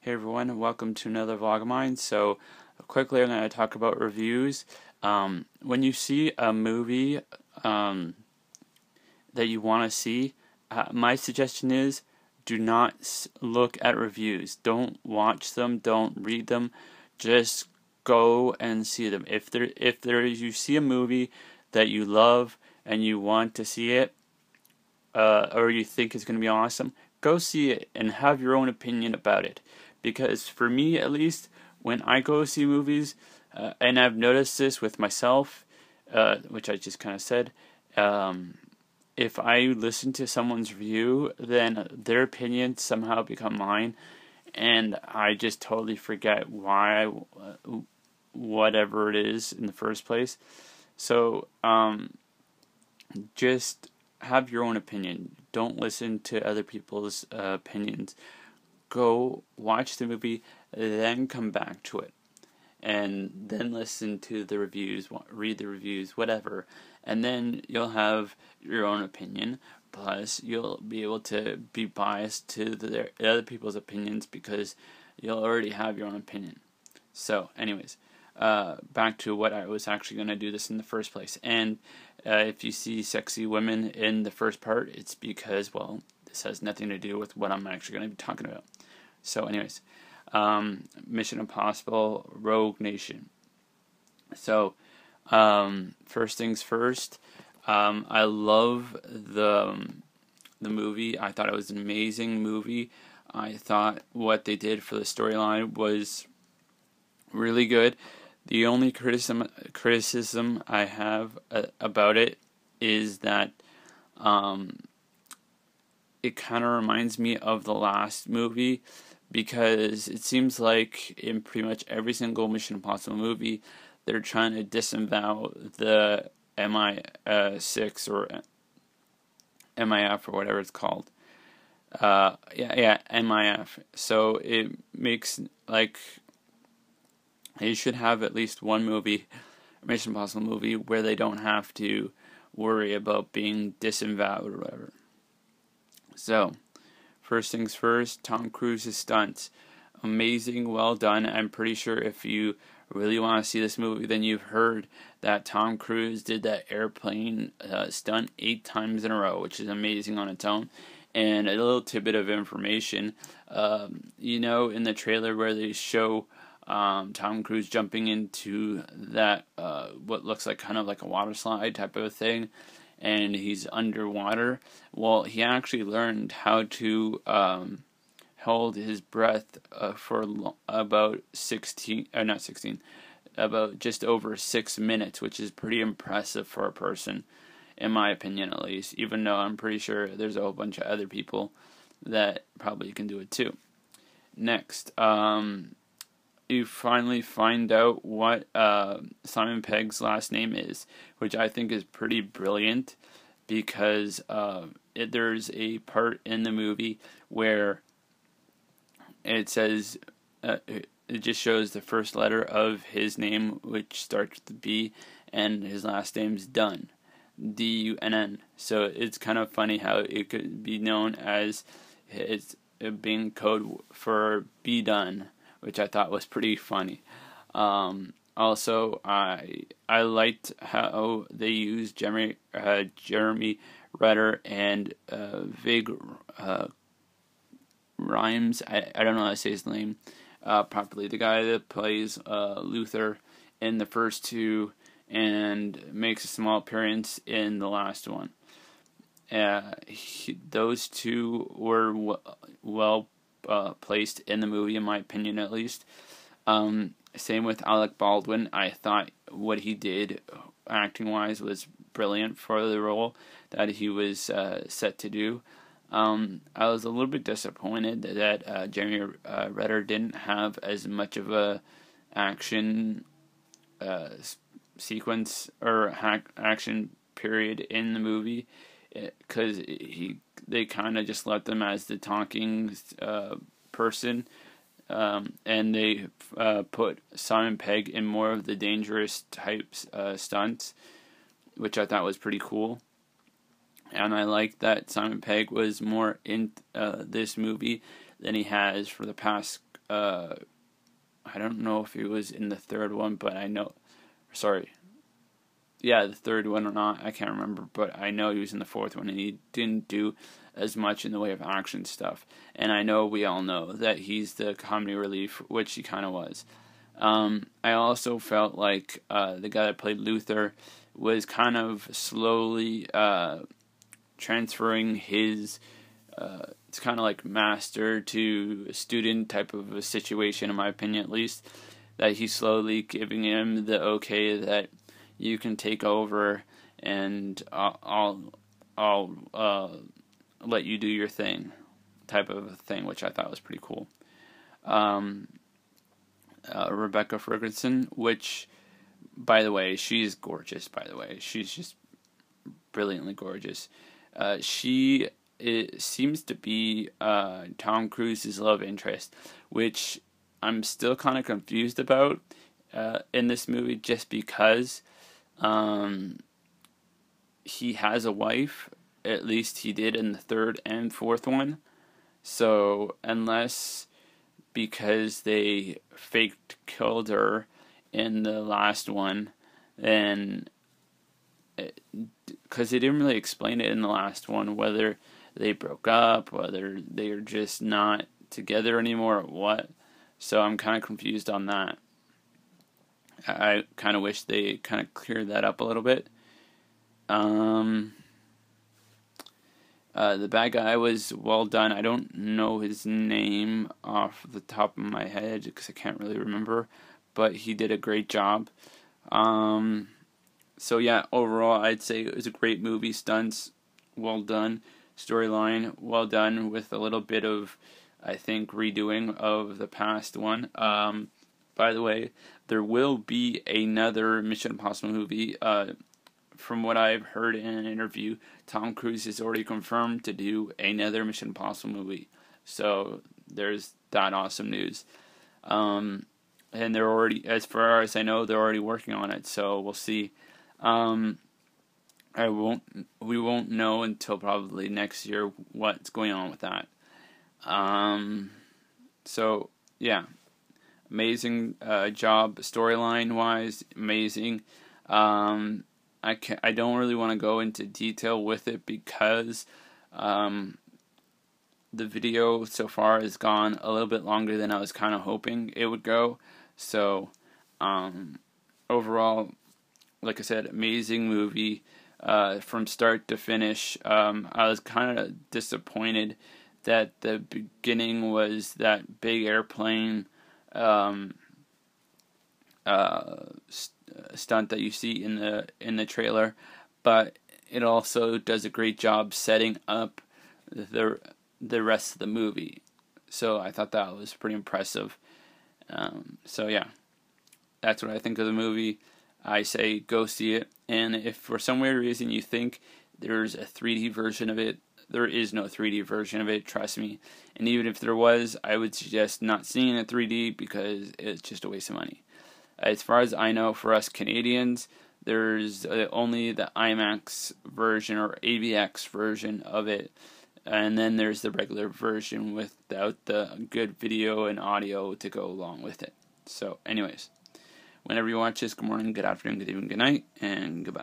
Hey everyone, welcome to another vlog of mine. So, quickly I'm going to talk about reviews. When you see a movie that you want to see, my suggestion is do not look at reviews. Don't watch them, don't read them. Just go and see them. If you see a movie that you love and you want to see it, or you think it's going to be awesome, go see it and have your own opinion about it. Because for me, at least, when I go see movies, and I've noticed this with myself, which I just kind of said, if I listen to someone's review, then their opinions somehow become mine, and I just totally forget why, whatever it is in the first place. So, just have your own opinion. Don't listen to other people's opinions. Go watch the movie, then come back to it, and then listen to the reviews, read the reviews, whatever, and then you'll have your own opinion. Plus, you'll be able to be biased to the other people's opinions because you'll already have your own opinion. So, anyways, back to what I was actually going to do this in the first place. And if you see sexy women in the first part, it's because, well, this has nothing to do with what I'm actually going to be talking about. So, anyways, Mission Impossible Rogue Nation. So, first things first, I love the movie. I thought it was an amazing movie. I thought what they did for the storyline was really good. The only criticism I have about it is that it kind of reminds me of the last movie, because it seems like in pretty much every single Mission Impossible movie, they're trying to disavow the MI6 or MIF or whatever it's called. MIF. So it makes like they should have at least one movie, Mission Impossible movie, where they don't have to worry about being disavowed or whatever. So, first things first, Tom Cruise's stunts. Amazing, well done. I'm pretty sure if you really want to see this movie, then you've heard that Tom Cruise did that airplane stunt 8 times in a row, which is amazing on its own. And a little tidbit of information, in the trailer where they show Tom Cruise jumping into that what looks like kind of like a water slide type of a thing, and he's underwater. Well, he actually learned how to hold his breath for about about just over 6 minutes, which is pretty impressive for a person, in my opinion at least, even though I'm pretty sure there's a whole bunch of other people that probably can do it too. Next, you finally find out what Simon Pegg's last name is, which I think is pretty brilliant, because there's a part in the movie where it says, it just shows the first letter of his name, which starts with B, and his last name's Dunn, D-U-N-N. So it's kind of funny how it could be known as it's being code for be done, which I thought was pretty funny. Also, I liked how they used Jeremy Renner and Vig Rhymes. I don't know how to say his name properly. The guy that plays Luther in the first two and makes a small appearance in the last one. Those two were well placed in the movie, in my opinion at least. Same with Alec Baldwin. I thought what he did acting wise was brilliant for the role that he was set to do. I was a little bit disappointed that Jeremy Renner didn't have as much of a action sequence or action period in the movie, because they kind of just let them as the talking person, and they put Simon Pegg in more of the dangerous types stunts, which I thought was pretty cool. And I like that Simon Pegg was more in this movie than he has for the past I don't know if he was in the third one, but I know, sorry, yeah, the third one or not, I can't remember, but I know he was in the fourth one, and he didn't do as much in the way of action stuff. And I know we all know that he's the comedy relief, which he kind of was. I also felt like the guy that played Luther was kind of slowly transferring his, it's kind of like master to student type of a situation, in my opinion at least, that he's slowly giving him the okay that you can take over, and I'll let you do your thing, type of a thing, which I thought was pretty cool. Rebecca Ferguson, which, by the way, she's gorgeous. By the way, she's just brilliantly gorgeous. It seems to be Tom Cruise's love interest, which I'm still kind of confused about in this movie, just because he has a wife. At least he did in the third and fourth one. So unless because they faked killed her in the last one, then because they didn't really explain it in the last one, whether they broke up, whether they're just not together anymore, or what. So I'm kind of confused on that. I kind of wish they kind of cleared that up a little bit. The bad guy was well done. I don't know his name off the top of my head because I can't really remember, but he did a great job. So yeah, overall, I'd say it was a great movie. Stunts, well done. Storyline, well done, with a little bit of, I think, redoing of the past one. By the way, there will be another Mission Impossible movie. From what I've heard in an interview, Tom Cruise is already confirmed to do another Mission Impossible movie. So there's that awesome news. And they're already, as far as I know, they're already working on it. So we'll see. We won't know until probably next year what's going on with that. So yeah, amazing job storyline wise, amazing. I don't really want to go into detail with it because the video so far has gone a little bit longer than I was kind of hoping it would go. So overall, like I said, amazing movie from start to finish. I was kind of disappointed that the beginning was that big airplane stunt that you see in the trailer, but it also does a great job setting up the rest of the movie. So I thought that was pretty impressive. So yeah, that's what I think of the movie. I say go see it, and if for some weird reason you think there's a 3D version of it, there is no 3D version of it, trust me. And even if there was, I would suggest not seeing it 3D because it's just a waste of money. As far as I know, for us Canadians, there's only the IMAX version or AVX version of it, and then there's the regular version without the good video and audio to go along with it. So anyways, whenever you watch this, good morning, good afternoon, good evening, good night, and goodbye.